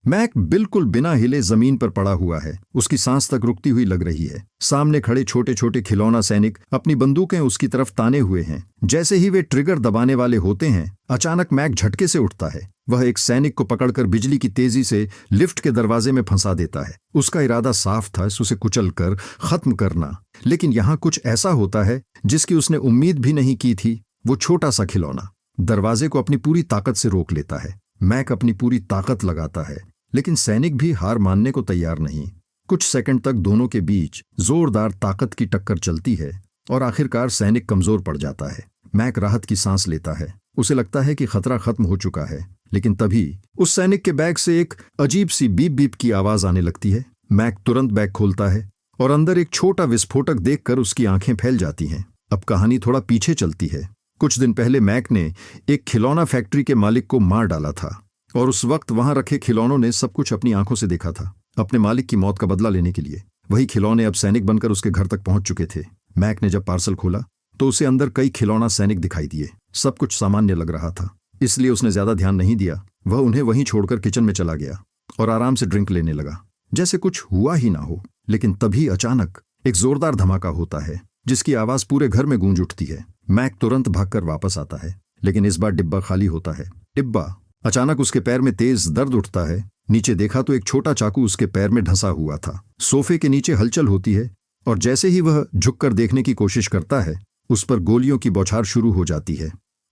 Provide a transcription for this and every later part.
Mac बिल्कुल बिना हिले जमीन पर पड़ा हुआ है। उसकी सांस तक रुकती हुई लग रही है। सामने खड़े छोटे छोटे खिलौना सैनिक अपनी बंदूकें उसकी तरफ ताने हुए हैं। जैसे ही वे ट्रिगर दबाने वाले होते हैं, अचानक मैक झटके से उठता है। वह एक सैनिक को पकड़कर बिजली की तेजी से लिफ्ट के दरवाजे में फंसा देता है। उसका इरादा साफ था, उसे कुचलकर खत्म करना। लेकिन यहाँ कुछ ऐसा होता है जिसकी उसने उम्मीद भी नहीं की थी। वो छोटा सा खिलौना दरवाजे को अपनी पूरी ताकत से रोक लेता है। मैक अपनी पूरी ताकत लगाता है, लेकिन सैनिक भी हार मानने को तैयार नहीं। कुछ सेकंड तक दोनों के बीच जोरदार ताकत की टक्कर चलती है और आखिरकार सैनिक कमजोर पड़ जाता है। मैक राहत की सांस लेता है। उसे लगता है कि खतरा खत्म हो चुका है। लेकिन तभी उस सैनिक के बैग से एक अजीब सी बीप बीप की आवाज आने लगती है। मैक तुरंत बैग खोलता है और अंदर एक छोटा विस्फोटक देखकर उसकी आंखें फैल जाती हैं। अब कहानी थोड़ा पीछे चलती है। कुछ दिन पहले मैक ने एक खिलौना फैक्ट्री के मालिक को मार डाला था और उस वक्त वहां रखे खिलौनों ने सब कुछ अपनी आंखों से देखा था, अपने मालिक की मौत का बदला लेने के लिए। वही खिलौने अब सैनिक बनकर उसके घर तक पहुंच चुके थे। मैक ने जब पार्सल खोला तो उसे अंदर कई खिलौना सैनिक दिखाई दिए। सब कुछ सामान्य लग रहा था, इसलिए उसने ज्यादा ध्यान नहीं दिया। वह उन्हें वहीं छोड़कर किचन में चला गया और आराम से ड्रिंक लेने लगा, जैसे कुछ हुआ ही ना हो। लेकिन तभी अचानक एक जोरदार धमाका होता है जिसकी आवाज पूरे घर में गूंज उठती है। मैक तुरंत भागकर वापस आता है, लेकिन इस बार डिब्बा खाली होता है। डिब्बा अचानक उसके पैर में तेज दर्द उठता है। नीचे देखा तो एक छोटा चाकू उसके पैर में ढंसा हुआ था। सोफे के नीचे हलचल होती है और जैसे ही वह झुककर देखने की कोशिश करता है, उस पर गोलियों की बौछार शुरू हो जाती है।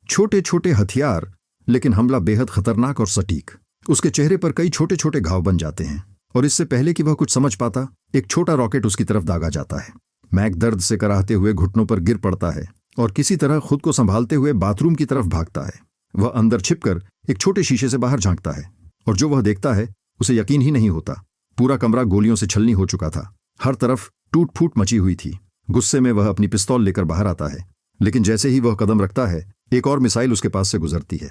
छोटे छोटे हथियार, लेकिन हमला बेहद खतरनाक और सटीक। उसके चेहरे पर कई छोटे छोटे घाव बन जाते हैं और इससे पहले कि वह कुछ समझ पाता, एक छोटा रॉकेट उसकी तरफ दागा जाता है। मैक दर्द से कराहते हुए घुटनों पर गिर पड़ता है और किसी तरह खुद को संभालते हुए बाथरूम की तरफ भागता है। वह अंदर छिपकर एक छोटे शीशे से बाहर झांकता है और जो वह देखता है उसे यकीन ही नहीं होता। पूरा कमरा गोलियों से छलनी हो चुका था। हर तरफ टूट फूट मची हुई थी। गुस्से में वह अपनी पिस्तौल लेकर बाहर आता है, लेकिन जैसे ही वह कदम रखता है, एक और मिसाइल उसके पास से गुजरती है।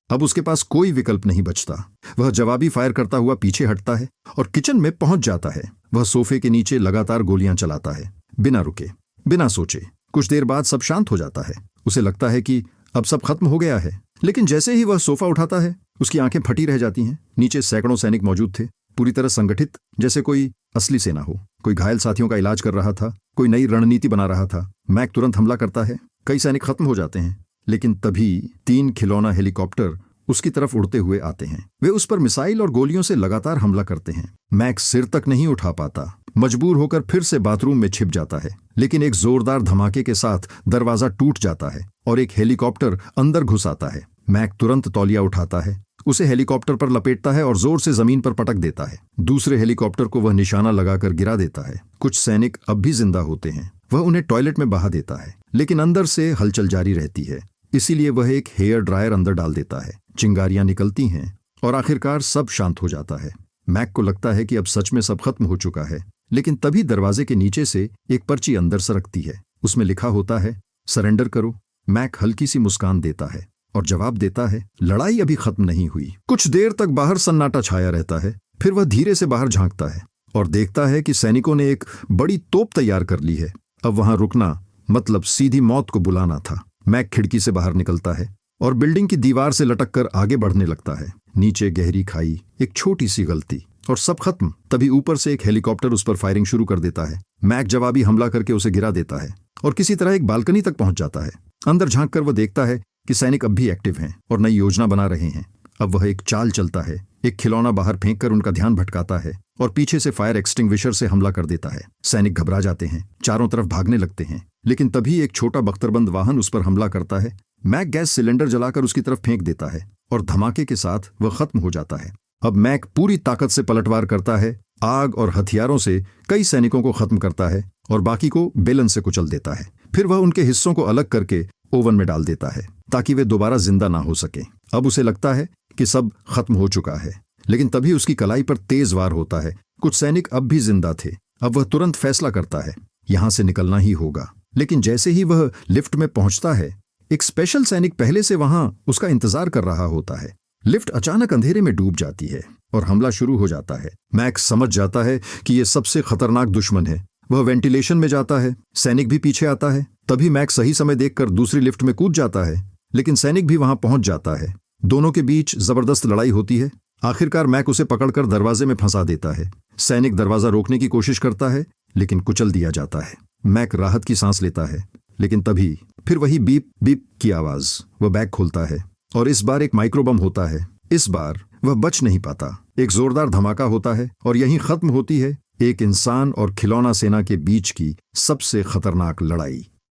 अब उसके पास कोई विकल्प नहीं बचता। वह जवाबी फायर करता हुआ पीछे हटता है और किचन में पहुंच जाता है। वह सोफे के नीचे लगातार गोलियां चलाता है, बिना रुके, बिना सोचे। कुछ देर बाद सब शांत हो जाता है। उसे लगता है कि अब सब खत्म हो गया है, लेकिन जैसे ही वह सोफा उठाता है, उसकी आंखें फटी रह जाती हैं। नीचे सैकड़ों सैनिक मौजूद थे, पूरी तरह संगठित, जैसे कोई असली सेना हो। कोई घायल साथियों का इलाज कर रहा था, कोई नई रणनीति बना रहा था। मैक तुरंत हमला करता है। कई सैनिक खत्म हो जाते हैं, लेकिन तभी 3 खिलौना हेलीकॉप्टर उसकी तरफ उड़ते हुए आते हैं। वे उस पर मिसाइल और गोलियों से लगातार हमला करते हैं। मैक सिर तक नहीं उठा पाता, मजबूर होकर फिर से बाथरूम में छिप जाता है। लेकिन एक जोरदार धमाके के साथ दरवाजा टूट जाता है और एक हेलीकॉप्टर अंदर घुस आता है। मैक तुरंत तौलिया उठाता है, उसे हेलीकॉप्टर पर लपेटता है और जोर से जमीन पर पटक देता है। दूसरे हेलीकॉप्टर को वह निशाना लगाकर गिरा देता है। कुछ सैनिक अब भी जिंदा होते हैं। वह उन्हें टॉयलेट में बहा देता है, लेकिन अंदर से हलचल जारी रहती है। इसीलिए वह एक हेयर ड्रायर अंदर डाल देता है। चिंगारियां निकलती हैं और आखिरकार सब शांत हो जाता है। मैक को लगता है कि अब सच में सब खत्म हो चुका है, लेकिन तभी दरवाजे के नीचे से एक पर्ची अंदर सरकती है। उसमें लिखा होता है, सरेंडर करो। मैक हल्की सी मुस्कान देता है और जवाब देता है, लड़ाई अभी खत्म नहीं हुई। कुछ देर तक बाहर सन्नाटा छाया रहता है। फिर वह धीरे से बाहर झांकता है और देखता है कि सैनिकों ने एक बड़ी तोप तैयार कर ली है। अब वहां रुकना मतलब सीधी मौत को बुलाना था। मैक खिड़की से बाहर निकलता है और बिल्डिंग की दीवार से लटक कर आगे बढ़ने लगता है। नीचे गहरी खाई, एक छोटी सी गलती और सब खत्म। तभी ऊपर से एक हेलीकॉप्टर उस पर फायरिंग शुरू कर देता है। मैक जवाबी हमला करके उसे गिरा देता है और किसी तरह एक बालकनी तक पहुंच जाता है। अंदर झांककर वह देखता है कि सैनिक अब भी एक्टिव हैं और नई योजना बना रहे हैं। अब वह एक चाल चलता है। एक खिलौना बाहर फेंककर उनका ध्यान भटकाता है और पीछे से फायर एक्सटिंग्विशर से हमला कर देता है। सैनिक घबरा जाते हैं, चारों तरफ भागने लगते हैं, लेकिन तभी एक छोटा बख्तरबंद वाहन उस पर हमला करता है। मैक गैस सिलेंडर जलाकर उसकी तरफ फेंक देता है और धमाके के साथ वह खत्म हो जाता है। अब मैक पूरी ताकत से पलटवार करता है। आग और हथियारों से कई सैनिकों को खत्म करता है और बाकी को बेलन से कुचल देता है। फिर वह उनके हिस्सों को अलग करके ओवन में डाल देता है ताकि वे दोबारा जिंदा ना हो सके। अब उसे लगता है कि सब खत्म हो चुका है, लेकिन तभी उसकी कलाई पर तेज वार होता है। कुछ सैनिक अब भी जिंदा थे। अब वह तुरंत फैसला करता है, यहां से निकलना ही होगा। लेकिन जैसे ही वह लिफ्ट में पहुंचता है, एक स्पेशल सैनिक पहले से वहां उसका इंतजार कर रहा होता है। लिफ्ट अचानक अंधेरे में डूब जाती है और हमला शुरू हो जाता है। मैक समझ जाता है कि यह सबसे खतरनाक दुश्मन है। वह वेंटिलेशन में जाता है। सैनिक भी पीछे आता है। तभी मैक सही समय देखकर दूसरी लिफ्ट में कूद जाता है, लेकिन सैनिक भी वहां पहुंच जाता है। दोनों के बीच जबरदस्त लड़ाई होती है आखिरकार मैक उसे पकड़कर दरवाजे में फंसा देता है। सैनिक दरवाजा रोकने की कोशिश करता है, लेकिन कुचल दिया जाता है। मैक राहत की सांस लेता है, लेकिन तभी फिर वही बीप बीप की आवाज। वह बैग खोलता है और इस बार एक माइक्रोबम होता है। इस बार वह बच नहीं पाता। एक जोरदार धमाका होता है और यहीं खत्म होती है एक इंसान और खिलौना सेना के बीच की सबसे खतरनाक लड़ाई।